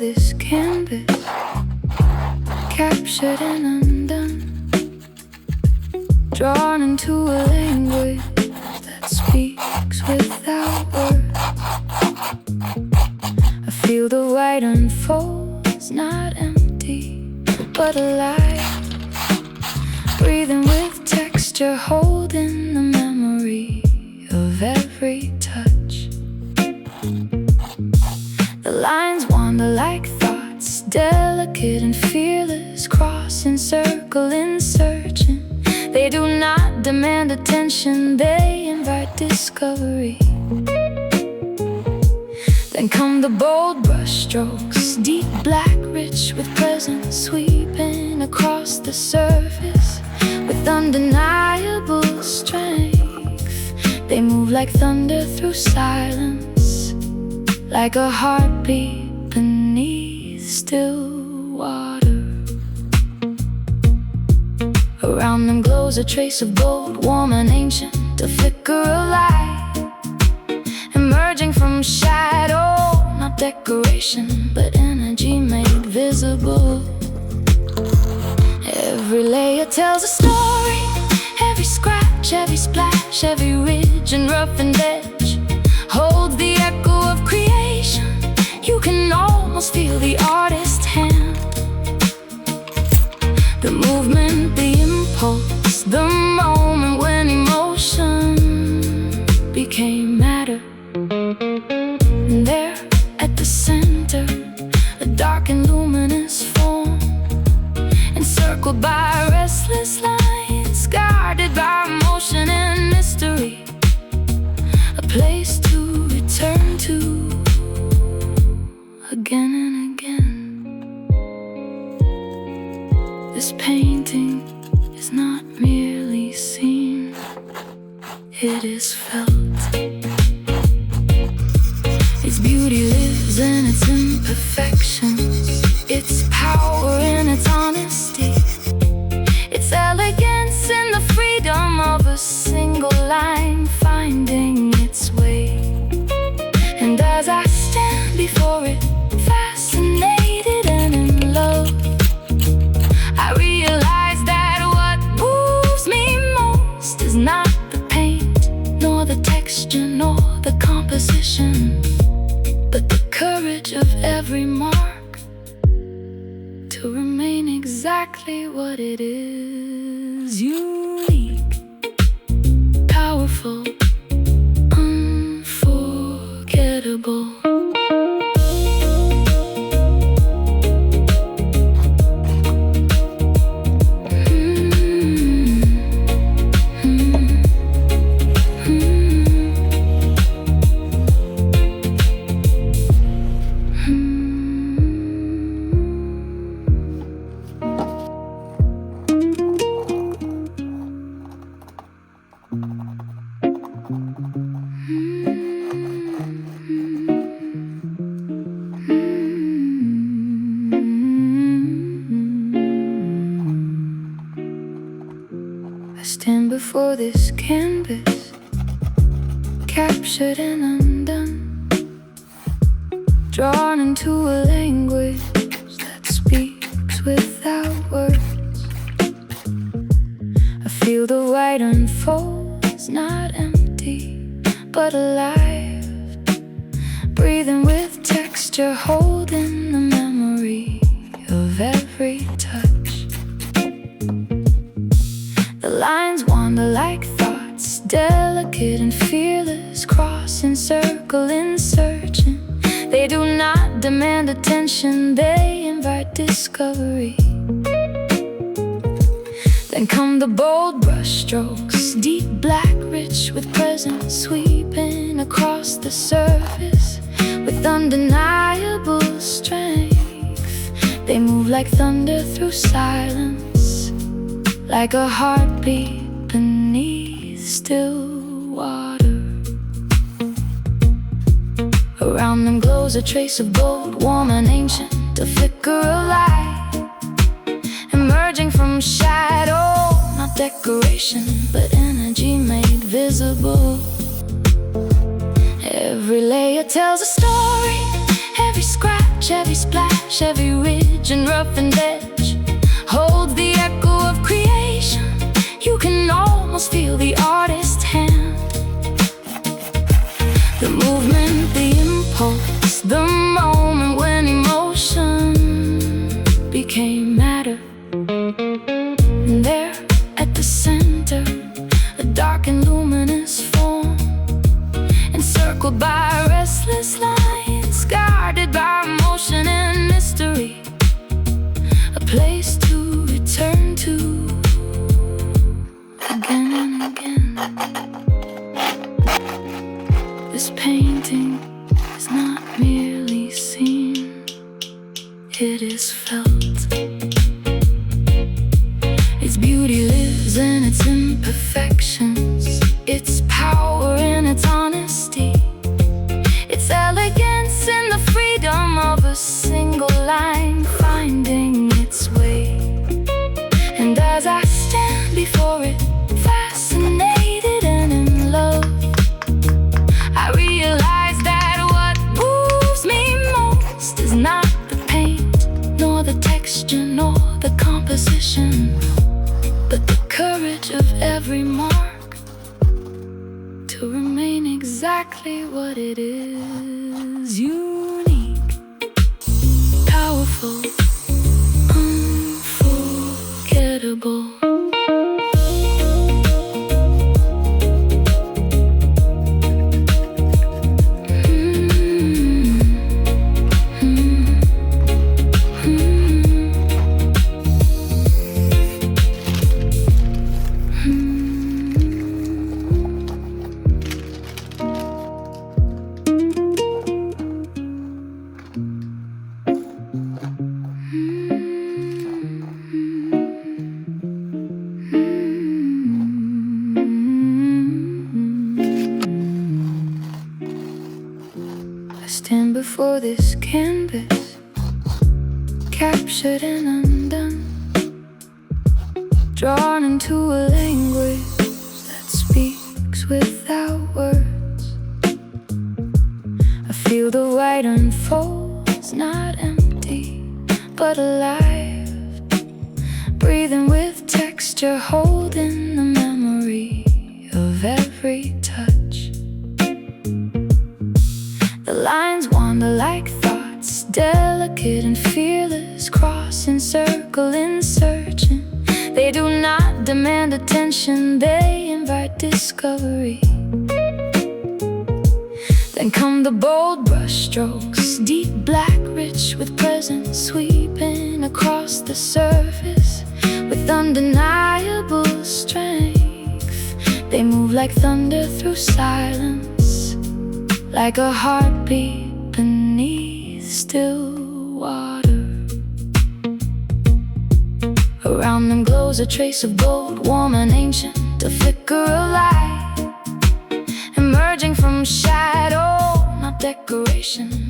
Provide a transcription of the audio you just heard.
this canvas, captured and undone, drawn into a language that speaks without words. I feel the white unfolds, not empty, but alive, breathing with texture, holding the memory of every touch. The lines wander like thoughts, delicate and fearless, crossing, circling, searching. They do not demand attention, they invite discovery. Then come the bold brush strokes, deep black, rich with presence, sweeping across the surface with undeniable strength. They move like thunder through silence, like a heartbeat beneath still water. Around them glows a trace of gold, warm and ancient, a flicker of light, emerging from shadow, not decoration, but energy made visible. Every layer tells a story, every scratch, every splash, every ridge and roughened edge holds the echo of creation. You can almost feel the artist's hand, the movement, the impulse, the moment when emotion became matter. And there at the center, a dark and luminous form, encircled by restless lines, guarded by emotion and mystery, a place to return to again and again. This painting is not merely seen, it is felt. Its beauty lives in its imperfections, its power in its honesty, its elegance in the freedom of a single line finding its way. And as I stand before it, fascinated and in love, I realize that what moves me most is not the paint, nor the texture, nor the composition, but the courage of every mark to remain exactly what it is. Unique, powerful, unforgettable. I stand before this canvas, captured and undone, drawn into a language that speaks without words. I feel the white unfolds, not empty, but alive, breathing with texture, holding the memory of every touch. The lines wander like thoughts, delicate and fearless, crossing, circling, searching. They do not demand attention, they invite discovery. Then come the bold brush strokes, deep black, rich with presence, sweeping across the surface with undeniable strength. They move like thunder through silence, like a heartbeat beneath still water. Around them glows a trace of gold, warm and ancient, a flicker of light, emerging from shadow, not decoration, but energy made visible. Every layer tells a story, every scratch, every splash, wash, every ridge and roughened edge holds the echo of creation. You can almost feel the artist's hand, the movement, the impulse, the moment when emotion became matter. And there at the center, a dark and luminous form, encircled by restless lines, guarded by motion and mystery, a place to return to again and again. This painting is not merely seen, it is felt. Its beauty lives in its imperfections, its power in its honesty, its elegance in the freedom of a single line finding its way. And as I stand before it, fascinated and in love, I realize that what moves me most is not the paint, nor the texture, nor the composition, but the courage of every mark to remain exactly what it is. Unique, powerful, unforgettable. Stand before this canvas, captured and undone, drawn into a language that speaks without words. I feel the white unfolds, not empty, but alive, breathing with texture, holding the memory of every touch. The lines wander like thoughts, delicate and fearless, crossing, circling, searching. They do not demand attention, they invite discovery. Then come the bold brush strokes, deep black, rich with presence, sweeping across the surface with undeniable strength. They move like thunder through silence, like a heartbeat beneath still water. Around them glows a trace of gold, warm and ancient, a flicker of light, emerging from shadow, not decoration.